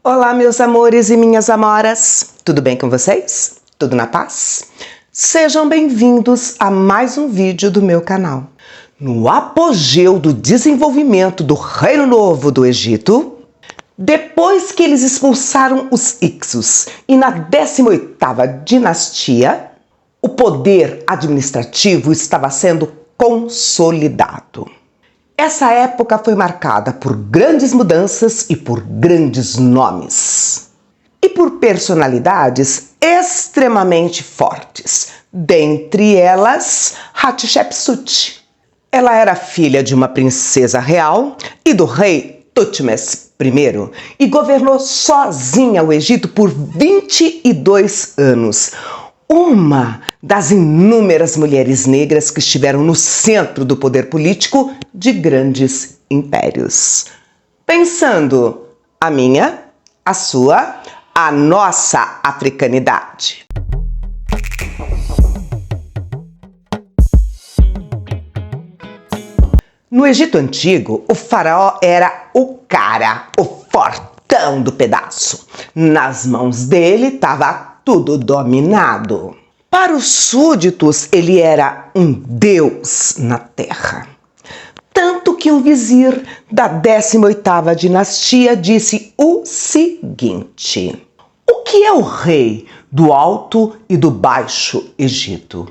Olá, meus amores e minhas amoras, tudo bem com vocês? Tudo na paz? Sejam bem-vindos a mais um vídeo do meu canal. No apogeu do desenvolvimento do Reino Novo do Egito, depois que eles expulsaram os Hyksos e na 18ª dinastia, o poder administrativo estava sendo consolidado. Essa época foi marcada por grandes mudanças e por grandes nomes. E por personalidades extremamente fortes. Dentre elas, Hatshepsut. Ela era filha de uma princesa real e do rei Thutmose I e governou sozinha o Egito por 22 anos. Uma das inúmeras mulheres negras que estiveram no centro do poder político de grandes impérios. Pensando a minha, a sua, a nossa africanidade. No Egito Antigo, o faraó era o cara, o fortão do pedaço. Nas mãos dele estava tudo dominado. Para os súditos, ele era um deus na terra. Tanto que um vizir da 18ª dinastia disse o seguinte: o que é o rei do Alto e do Baixo Egito?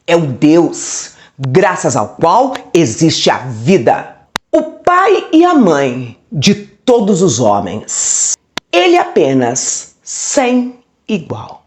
É o Deus, graças ao qual existe a vida, o pai e a mãe de todos os homens. Ele apenas sem igual.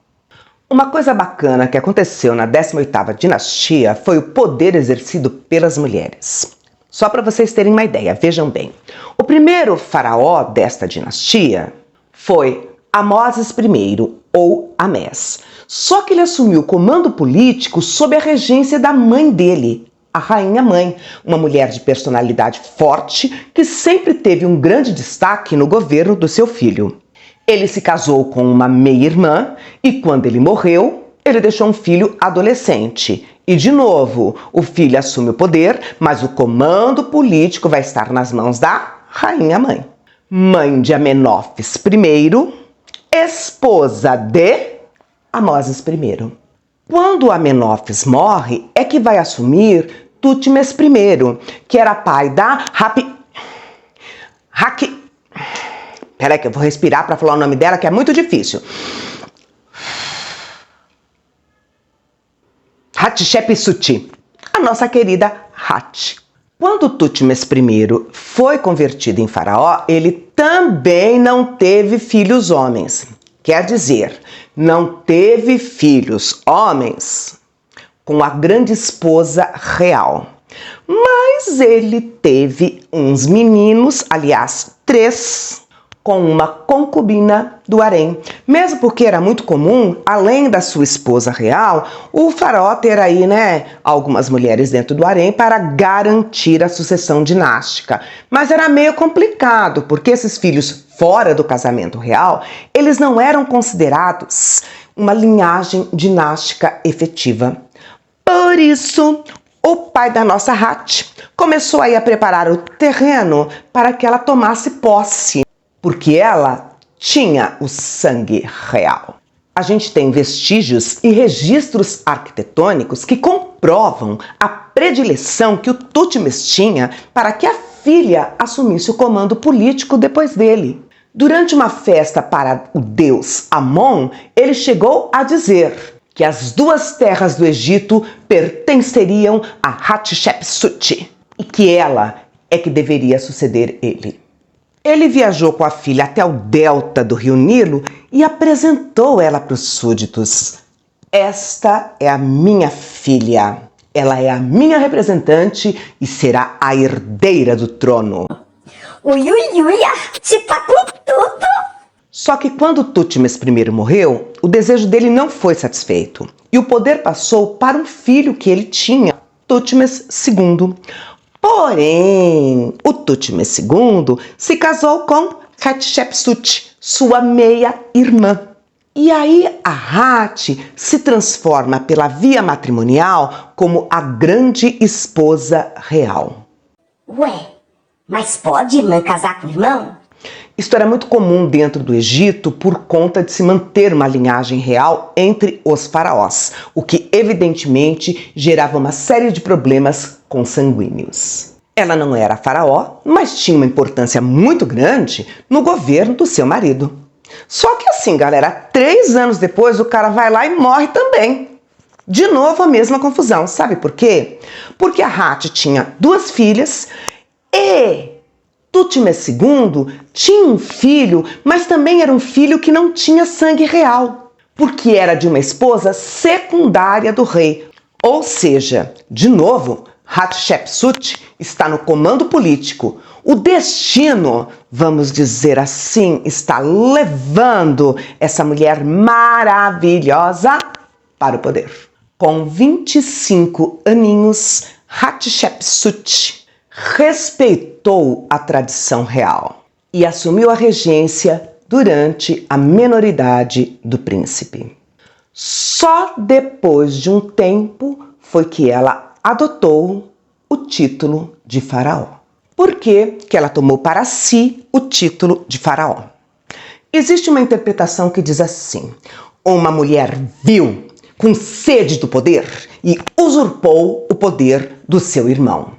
Uma coisa bacana que aconteceu na 18ª dinastia foi o poder exercido pelas mulheres. Só para vocês terem uma ideia, vejam bem. O primeiro faraó desta dinastia foi Amoses I, ou Amés. Só que ele assumiu o comando político sob a regência da mãe dele, a rainha mãe, uma mulher de personalidade forte que sempre teve um grande destaque no governo do seu filho. Ele se casou com uma meia-irmã e quando ele morreu, ele deixou um filho adolescente. E de novo, o filho assume o poder, mas o comando político vai estar nas mãos da rainha-mãe. Mãe de Amenófis I, esposa de Amoses I. Quando Amenófis morre, é que vai assumir Thutmose I, que era pai da Peraí que eu vou respirar para falar o nome dela, que é muito difícil. Hatshepsut, a nossa querida Hat. Quando Thutmose I foi convertido em faraó, ele também não teve filhos homens. Quer dizer, não teve filhos homens com a grande esposa real. Mas ele teve uns meninos, aliás, 3, com uma concubina do harém. Mesmo porque era muito comum, além da sua esposa real, o faraó ter aí, algumas mulheres dentro do harém para garantir a sucessão dinástica. Mas era meio complicado, porque esses filhos fora do casamento real, eles não eram considerados uma linhagem dinástica efetiva. Por isso, o pai da nossa Hat começou aí a preparar o terreno para que ela tomasse posse, porque ela tinha o sangue real. A gente tem vestígios e registros arquitetônicos que comprovam a predileção que o Thutmose tinha para que a filha assumisse o comando político depois dele. Durante uma festa para o deus Amon, ele chegou a dizer que as 2 terras do Egito pertenceriam a Hatshepsut e que ela é que deveria suceder ele. Ele viajou com a filha até o delta do rio Nilo e apresentou ela para os súditos. Esta é a minha filha. Ela é a minha representante e será a herdeira do trono. Só que quando Thutmose I morreu, o desejo dele não foi satisfeito. E o poder passou para um filho que ele tinha, Thutmose II. Porém, o Thutmose II se casou com Hatshepsut, sua meia-irmã. E aí a Hat se transforma pela via matrimonial como a grande esposa real. Ué, mas pode irmã casar com irmão? Isto era muito comum dentro do Egito por conta de se manter uma linhagem real entre os faraós, o que evidentemente gerava uma série de problemas consanguíneos. Ela não era faraó, mas tinha uma importância muito grande no governo do seu marido. Só que assim, galera, 3 anos depois o cara vai lá e morre também. De novo a mesma confusão, sabe por quê? Porque a Hati tinha 2 filhas e Thutmose II tinha um filho, mas também era um filho que não tinha sangue real, porque era de uma esposa secundária do rei. Ou seja, de novo, Hatshepsut está no comando político. O destino, vamos dizer assim, está levando essa mulher maravilhosa para o poder. Com 25 aninhos, Hatshepsut respeitou a tradição real e assumiu a regência durante a menoridade do príncipe. Só depois de um tempo foi que ela adotou o título de faraó. Por que ela tomou para si o título de faraó? Existe uma interpretação que diz assim: uma mulher vil, com sede do poder, e usurpou o poder do seu irmão.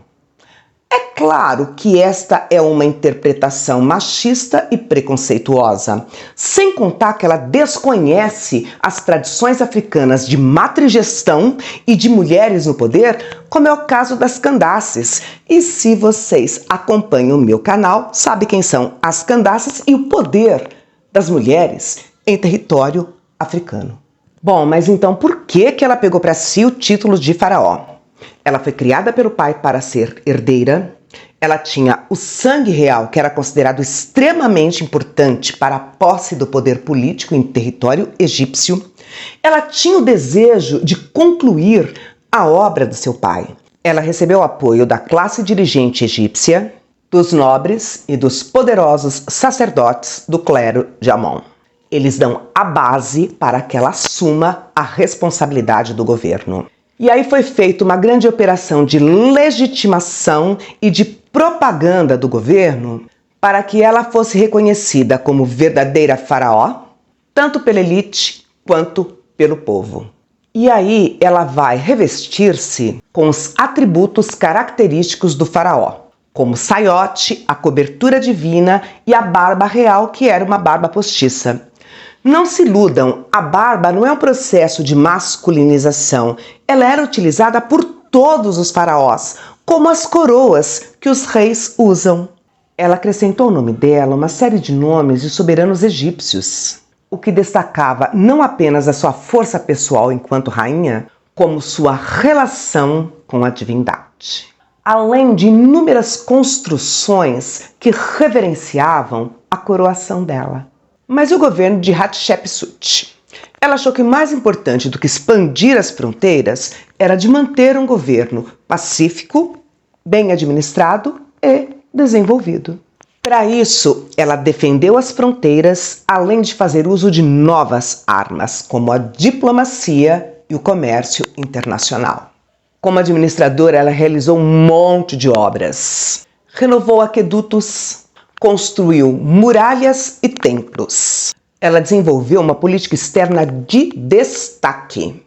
É claro que esta é uma interpretação machista e preconceituosa, sem contar que ela desconhece as tradições africanas de matrigestão e de mulheres no poder, como é o caso das Candaces. E se vocês acompanham o meu canal, sabem quem são as Candaces e o poder das mulheres em território africano. Bom, mas então por que ela pegou para si o título de faraó? Ela foi criada pelo pai para ser herdeira. Ela tinha o sangue real, que era considerado extremamente importante para a posse do poder político em território egípcio. Ela tinha o desejo de concluir a obra do seu pai. Ela recebeu o apoio da classe dirigente egípcia, dos nobres e dos poderosos sacerdotes do clero de Amon. Eles dão a base para que ela assuma a responsabilidade do governo. E aí foi feita uma grande operação de legitimação e de propaganda do governo para que ela fosse reconhecida como verdadeira faraó, tanto pela elite quanto pelo povo. E aí ela vai revestir-se com os atributos característicos do faraó, como o saiote, a cobertura divina e a barba real, que era uma barba postiça. Não se iludam, a barba não é um processo de masculinização. Ela era utilizada por todos os faraós, como as coroas que os reis usam. Ela acrescentou ao nome dela uma série de nomes de soberanos egípcios, o que destacava não apenas a sua força pessoal enquanto rainha, como sua relação com a divindade. Além de inúmeras construções que reverenciavam a coroação dela. Mas o governo de Hatshepsut, ela achou que mais importante do que expandir as fronteiras era de manter um governo pacífico, bem administrado e desenvolvido. Para isso, ela defendeu as fronteiras, além de fazer uso de novas armas, como a diplomacia e o comércio internacional. Como administradora, ela realizou um monte de obras. Renovou aquedutos, construiu muralhas e templos. Ela desenvolveu uma política externa de destaque,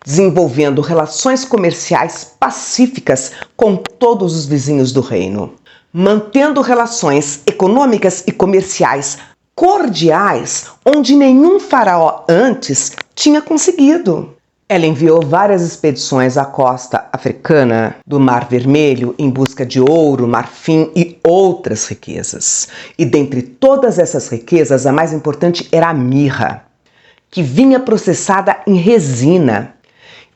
desenvolvendo relações comerciais pacíficas com todos os vizinhos do reino, mantendo relações econômicas e comerciais cordiais onde nenhum faraó antes tinha conseguido. Ela enviou várias expedições à costa africana do Mar Vermelho em busca de ouro, marfim e outras riquezas. E dentre todas essas riquezas, a mais importante era a mirra, que vinha processada em resina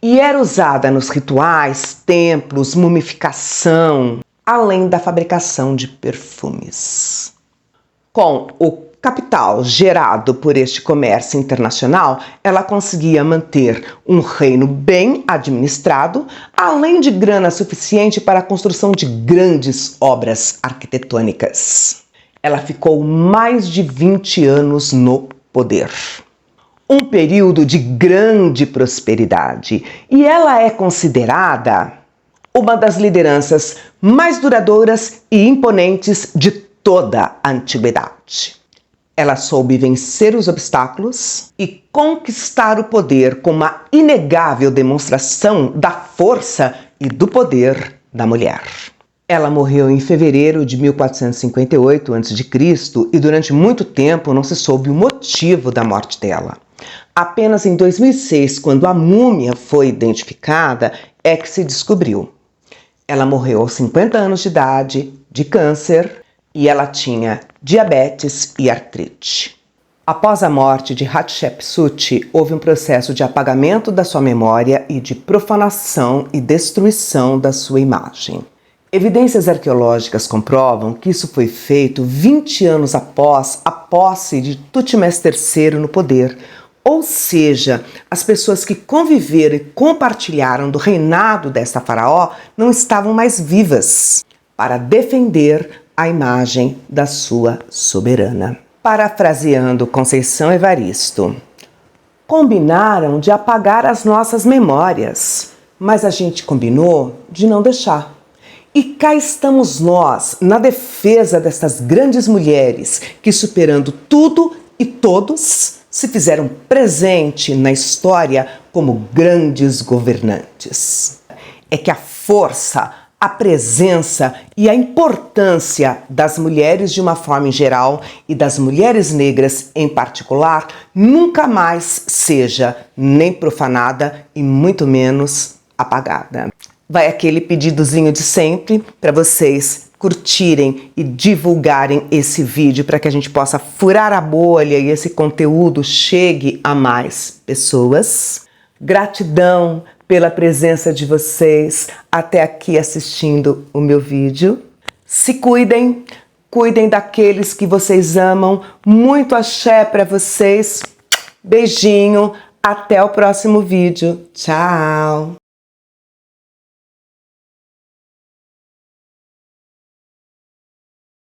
e era usada nos rituais, templos, mumificação, além da fabricação de perfumes. Com o capital gerado por este comércio internacional, ela conseguia manter um reino bem administrado, além de grana suficiente para a construção de grandes obras arquitetônicas. Ela ficou mais de 20 anos no poder. Um período de grande prosperidade, e ela é considerada uma das lideranças mais duradouras e imponentes de toda a antiguidade. Ela soube vencer os obstáculos e conquistar o poder com uma inegável demonstração da força e do poder da mulher. Ela morreu em fevereiro de 1458 a.C. e durante muito tempo não se soube o motivo da morte dela. Apenas em 2006, quando a múmia foi identificada, é que se descobriu. Ela morreu aos 50 anos de idade, de câncer, e ela tinha diabetes e artrite. Após a morte de Hatshepsut, houve um processo de apagamento da sua memória e de profanação e destruição da sua imagem. Evidências arqueológicas comprovam que isso foi feito 20 anos após a posse de Thutmose III no poder, ou seja, as pessoas que conviveram e compartilharam do reinado desta faraó não estavam mais vivas para defender a imagem da sua soberana. Parafraseando Conceição Evaristo, combinaram de apagar as nossas memórias, mas a gente combinou de não deixar. E cá estamos nós, na defesa destas grandes mulheres que, superando tudo e todos, se fizeram presente na história como grandes governantes. É que a força, a presença e a importância das mulheres de uma forma em geral e das mulheres negras em particular nunca mais seja nem profanada e muito menos apagada. Vai aquele pedidozinho de sempre para vocês curtirem e divulgarem esse vídeo para que a gente possa furar a bolha e esse conteúdo chegue a mais pessoas. Gratidão pela presença de vocês até aqui assistindo o meu vídeo. Se cuidem, cuidem daqueles que vocês amam. Muito axé para vocês. Beijinho, até o próximo vídeo. Tchau!